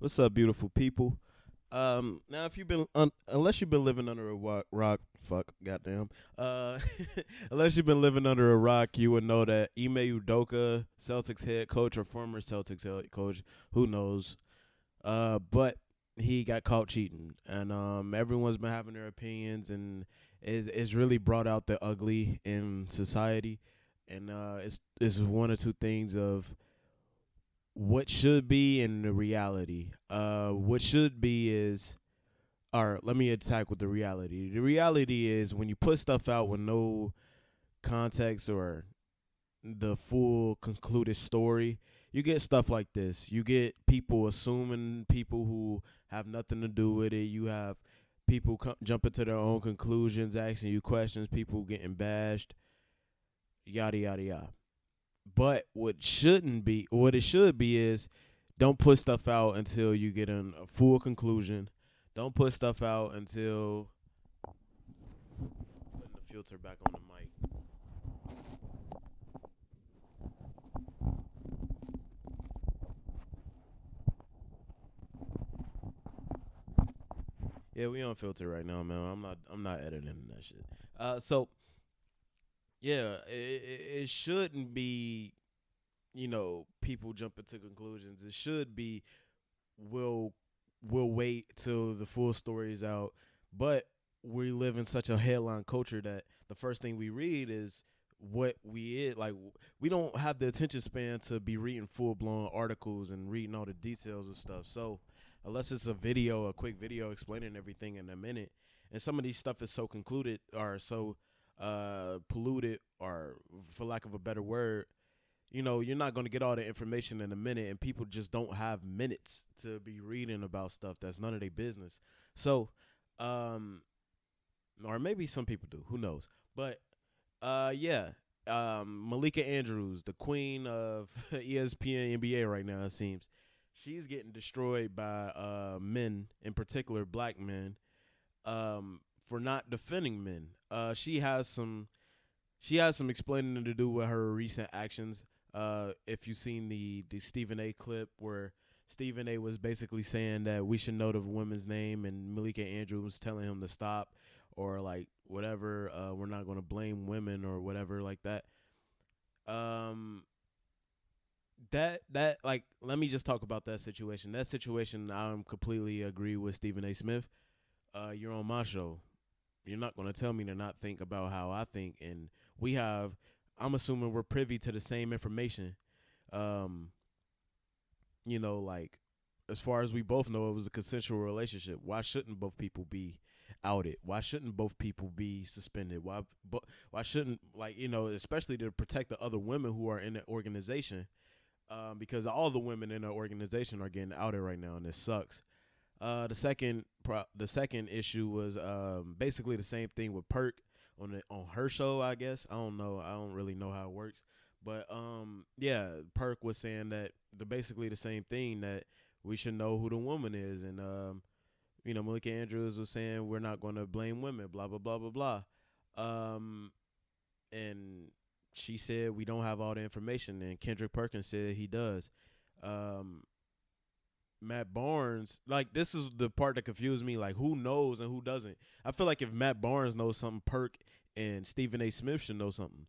What's up, beautiful people? Now if you've been unless you've been living under a rock, fuck, goddamn. Unless you've been living under a rock, you would know that Ime Udoka, Celtics head coach or former Celtics head coach, who knows? But he got caught cheating, and everyone's been having their opinions, and is really brought out the ugly in society, and it's one or two things of what should be and the reality. What should be is, or let me attack with the reality. The reality is when you put stuff out with no context or the full concluded story, you get stuff like this. You get people assuming people who have nothing to do with it. You have people jumping to their own conclusions, asking you questions, people getting bashed, yada yada yada. But what it should be is don't put stuff out until you get a full conclusion. Don't put stuff out until putting the filter back on the mic. Yeah, we on filter right now, man. I'm not editing that shit. So yeah, it shouldn't be, people jumping to conclusions. It should be we'll we'll wait till the full story is out. But we live in such a headline culture that the first thing we read is what we is like. We don't have the attention span to be reading full blown articles and reading all the details of stuff. So unless it's a quick video explaining everything in a minute, and some of these stuff is so concluded or so polluted, or for lack of a better word, you're not going to get all the information in a minute, and people just don't have minutes to be reading about stuff that's none of their business. So, um, or maybe some people do, who knows? But, yeah, Malika Andrews, the queen of ESPN NBA right now, it seems, she's getting destroyed by men, in particular black men, for not defending men. She has some explaining to do with her recent actions. If you've seen the Stephen A. clip where Stephen A. was basically saying that we should know the woman's name, and Malika Andrews was telling him to stop, or like whatever. We're not going to blame women or whatever like that. Um, that like let me just talk about that situation. That situation, I completely agree with Stephen A. Smith. You're on my show. You're not going to tell me to not think about how I think. And we have, I'm assuming we're privy to the same information. Um, like as far as we both know, it was a consensual relationship. Why shouldn't both people be outed? Why shouldn't both people be suspended? Why shouldn't, especially to protect the other women who are in the organization? Because all the women in the organization are getting outed right now, and it sucks. The second issue was basically the same thing with Perk on her show. I guess I don't know. I don't really know how it works, but yeah, Perk was saying that basically the same thing, that we should know who the woman is, and Malika Andrews was saying we're not going to blame women. Blah blah blah blah blah. And she said we don't have all the information, and Kendrick Perkins said he does. Um, Matt Barnes, like this is the part that confused me. Like who knows and who doesn't? I feel like if Matt Barnes knows something, Perk and Stephen A. Smith should know something.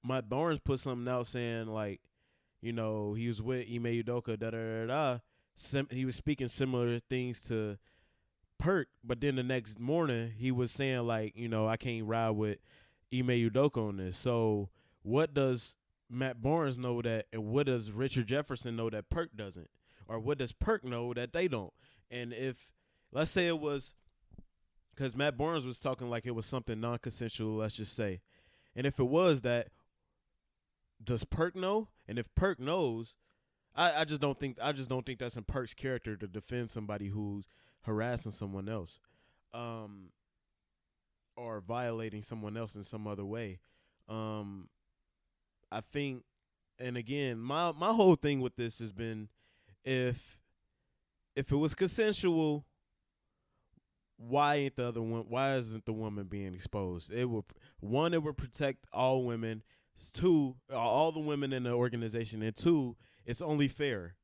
Matt Barnes put something out saying like, he was with Ime Udoka, da da da da. He was speaking similar things to Perk, but then the next morning he was saying like, I can't ride with Ime Udoka on this. So what does Matt Barnes know that, and what does Richard Jefferson know that Perk doesn't, or what does Perk know that they don't? And if, let's say it was, because Matt Barnes was talking like it was something non-consensual, let's just say, and if it was that, does Perk know? And if Perk knows, I just don't think that's in Perk's character to defend somebody who's harassing someone else, um, or violating someone else in some other way. Um, I think, and again, my whole thing with this has been, if it was consensual, why ain't the other one? Why isn't the woman being exposed? It would protect all women. Two, all the women in the organization, and two, it's only fair.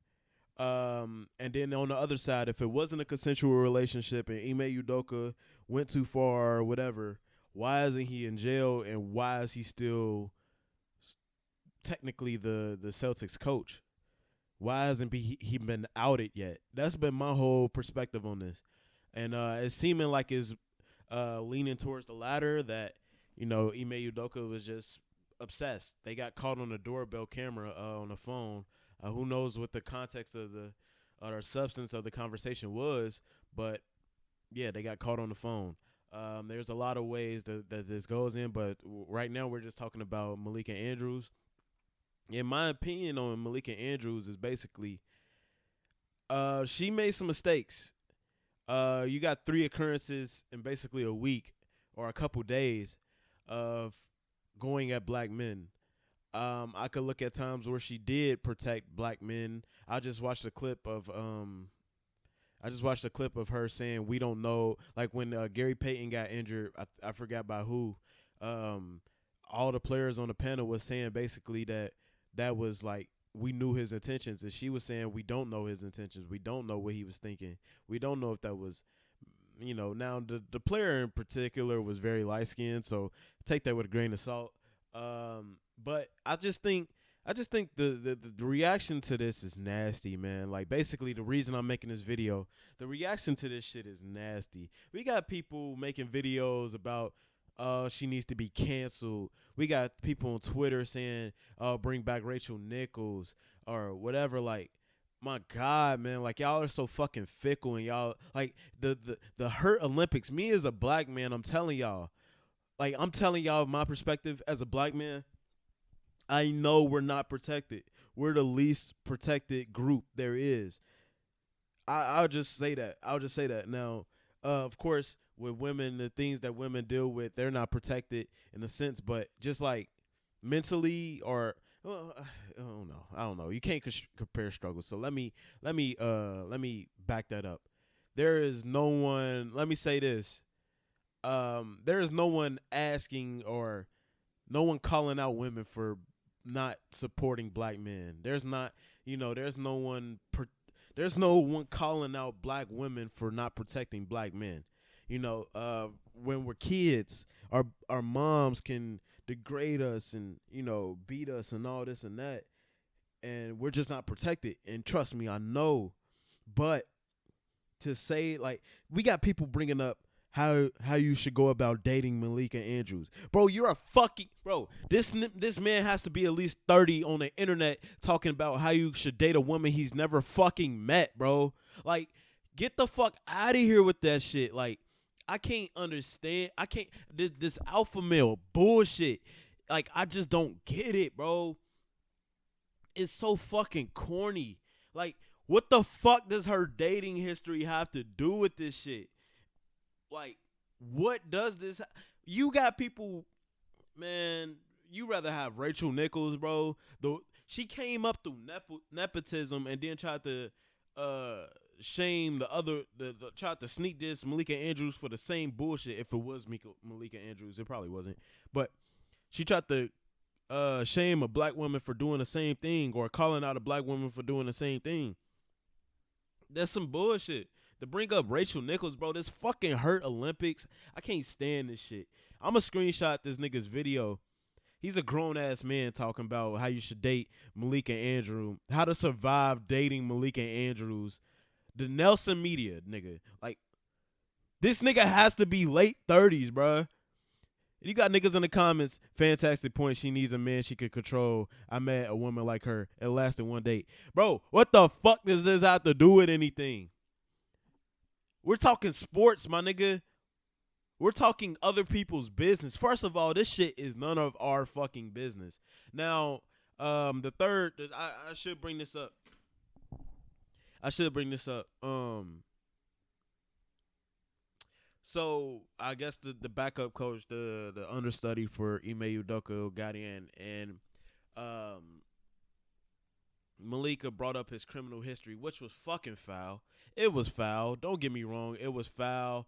And then on the other side, if it wasn't a consensual relationship and Ime Udoka went too far or whatever, why isn't he in jail and why is he still technically the Celtics coach? Why hasn't he been outed yet? That's been my whole perspective on this, and it's seeming like it's leaning towards the latter, that Ime Udoka was just obsessed. They got caught on the doorbell camera on the phone. Who knows what the context of the or substance of the conversation was, but yeah, they got caught on the phone. There's a lot of ways that this goes in, but right now we're just talking about Malika Andrews. In my opinion on Malika Andrews is basically she made some mistakes. You got 3 occurrences in basically a week or a couple days of going at black men. I could look at times where she did protect black men. I just watched a clip of her saying we don't know, like when Gary Payton got injured, I forgot by who. All the players on the panel was saying basically that was like we knew his intentions, and she was saying we don't know his intentions. We don't know what he was thinking. We don't know if that was, now the player in particular was very light skinned, so take that with a grain of salt. But I just think the reaction to this is nasty, man. Like basically the reason I'm making this video, the reaction to this shit is nasty. We got people making videos about she needs to be canceled. We got people on Twitter saying, bring back Rachel Nichols or whatever. Like, my God, man, like y'all are so fucking fickle, and y'all like the hurt Olympics. Me as a black man, I'm telling y'all my perspective as a black man. I know we're not protected. We're the least protected group there is. I'll just say that. Now, of course, with women, the things that women deal with, they're not protected in a sense, but just like mentally or I don't know. You can't compare struggles. So let me back that up. There is no one. Let me say this. There is no one asking or no one calling out women for not supporting black men. There's not, there's no one calling out black women for not protecting black men. When we're kids, our moms can degrade us and, beat us and all this and that, and we're just not protected. And trust me, I know. But to say, like, we got people bringing up how you should go about dating Malika Andrews. Bro, you're a fucking bro. This man has to be at least 30 on the internet talking about how you should date a woman he's never fucking met, bro. Like, get the fuck out of here with that shit. Like, I can't understand. I can't this alpha male bullshit. Like, I just don't get it, bro. It's so fucking corny. Like, what the fuck does her dating history have to do with this shit? Like, what does this? You got people, man. You rather have Rachel Nichols, bro. She came up through nepotism and then tried to shame the other. Tried to sneak this Malika Andrews for the same bullshit. If it was Malika Andrews, it probably wasn't. But she tried to shame a black woman for doing the same thing or calling out a black woman for doing the same thing. That's some bullshit. To bring up Rachel Nichols, bro, this fucking hurt Olympics. I can't stand this shit. I'm going to screenshot this nigga's video. He's a grown-ass man talking about how you should date Malika Andrews, how to survive dating Malika Andrews. The Nelson Media, nigga. Like, this nigga has to be late 30s, bro. You got niggas in the comments, fantastic point. She needs a man she could control. I met a woman like her. It lasted one date. Bro, what the fuck does this have to do with anything? We're talking sports, my nigga. We're talking other people's business. First of all, this shit is none of our fucking business. Now, the third, I should bring this up. So I guess the backup coach, the understudy for Ime Udoka got in, and Malika brought up his criminal history, which was fucking foul. It was foul. Don't get me wrong. It was foul.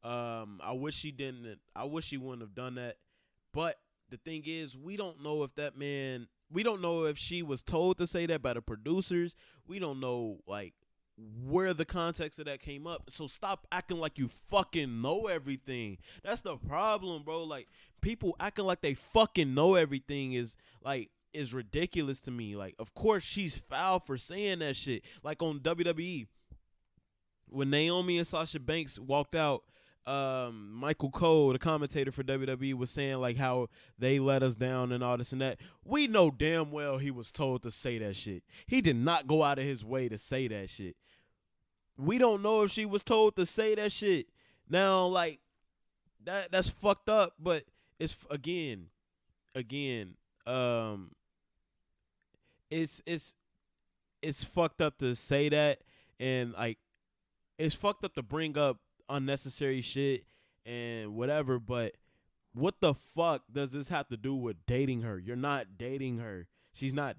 I wish he didn't. I wish he wouldn't have done that. But the thing is, we don't know if that man We don't know if she was told to say that by the producers. We don't know like where the context of that came up. So stop acting like you fucking know everything. That's the problem, bro. Like people acting like they fucking know everything is ridiculous to me. Like, of course she's foul for saying that shit. Like on WWE, when Naomi and Sasha Banks walked out, Michael Cole, the commentator for WWE, was saying like how they let us down and all this and that. We know damn well he was told to say that shit. He did not go out of his way to say that shit. We don't know if she was told to say that shit. Now, like that's fucked up, but it's again, um, it's it's fucked up to say that, and like it's fucked up to bring up unnecessary shit and whatever, but what the fuck does this have to do with dating her? You're not dating her. She's not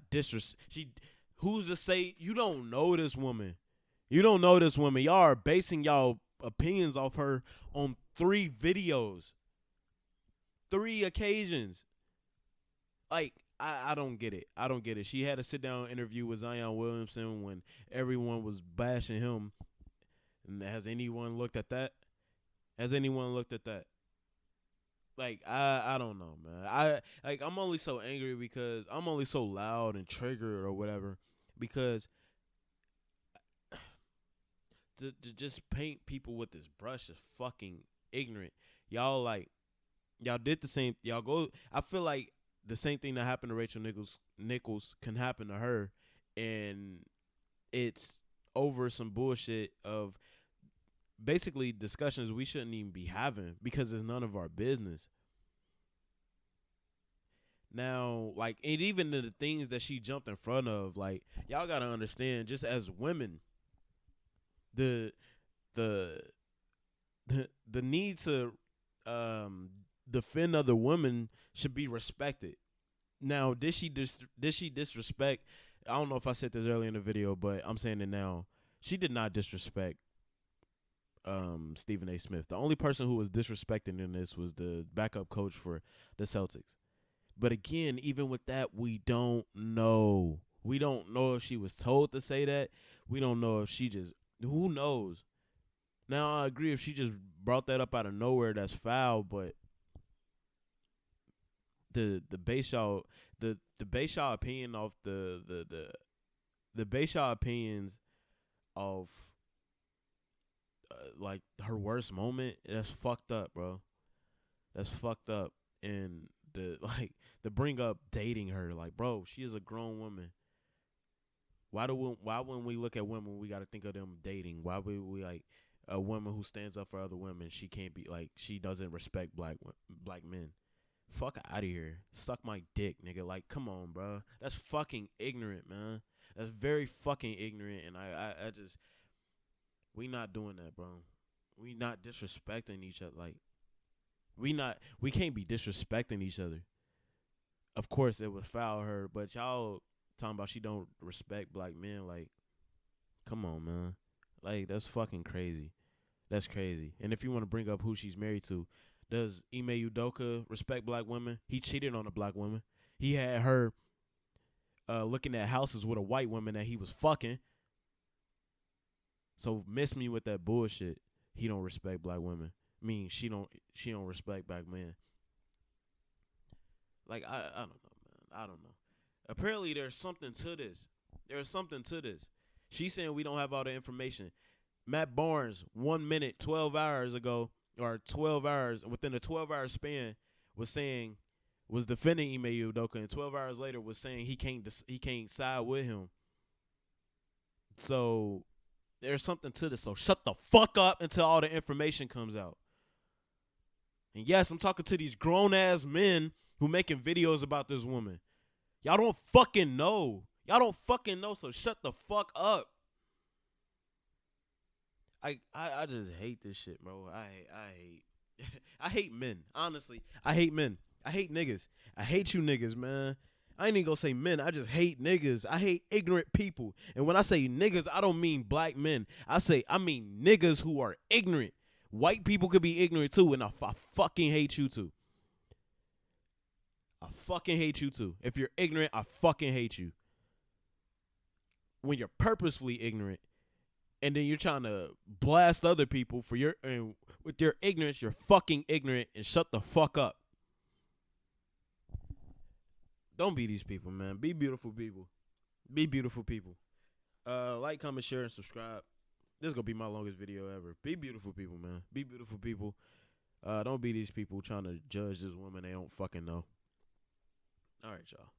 who's to say you don't know this woman? You don't know this woman. Y'all are basing y'all opinions off her on 3 videos. 3 occasions. Like, I don't get it. I don't get it. She had a sit down interview with Zion Williamson when everyone was bashing him. And has anyone looked at that? Has anyone looked at that? Like, I don't know, man. I'm only so angry because I'm only so loud and triggered or whatever because to just paint people with this brush is fucking ignorant. Y'all did the same. Y'all go. I feel like the same thing that happened to Rachel Nichols can happen to her, and it's over some bullshit of basically discussions we shouldn't even be having because it's none of our business. Now, like, and even the things that she jumped in front of, like, y'all gotta understand, just as women, the the the need to defend other women should be respected. Now, did she disrespect? I don't know if I said this earlier in the video, but I'm saying it now. She did not disrespect Stephen A. Smith. The only person who was disrespecting in this was the backup coach for the Celtics. But again, even with that, we don't know. We don't know if she was told to say that. We don't know if she just, who knows? Now, I agree if she just brought that up out of nowhere, that's foul, but the Bayshaw opinion of the Bayshaw opinions of like her worst moment, that's fucked up, bro. That's fucked up. And to bring up dating her, like, bro, she is a grown woman. Why when we look at women, we got to think of them dating? Why would we like a woman who stands up for other women? She can't be like, she doesn't respect black men. Fuck out of here. Suck my dick, nigga. Like, come on, bro. That's fucking ignorant, man. That's very fucking ignorant. And I just, we not doing that, bro. We not disrespecting each other. Like, we can't be disrespecting each other. Of course, it was foul her, but y'all talking about she don't respect black men. Like, come on, man. Like, that's fucking crazy. That's crazy. And if you want to bring up who she's married to, does Ime Udoka respect black women? He cheated on a black woman. He had her looking at houses with a white woman that he was fucking. So miss me with that bullshit. He don't respect black women. I mean, she don't respect black men. Like, I don't know, man. I don't know. Apparently there's something to this. There's something to this. She's saying we don't have all the information. Matt Barnes, 1 minute, 12 hours ago, or 12 hours, within a 12-hour span, was defending Ime Udoka, and 12 hours later was saying he can't side with him. So there's something to this. So shut the fuck up until all the information comes out. And yes, I'm talking to these grown-ass men who making videos about this woman. Y'all don't fucking know. Y'all don't fucking know, so shut the fuck up. I just hate this shit, bro. I hate men. Honestly, I hate men. I hate niggas. I hate you niggas, man. I ain't even gonna say men. I just hate niggas. I hate ignorant people. And when I say niggas, I don't mean black men. I mean niggas who are ignorant. White people could be ignorant too, and I fucking hate you too. I fucking hate you too. If you're ignorant, I fucking hate you. When you're purposefully ignorant, and then you're trying to blast other people for your and with your ignorance, you're fucking ignorant, and shut the fuck up. Don't be these people, man. Be beautiful people. Be beautiful people. Like, comment, share, and subscribe. This is gonna be my longest video ever. Be beautiful people, man. Be beautiful people. Don't be these people trying to judge this woman they don't fucking know. All right, y'all.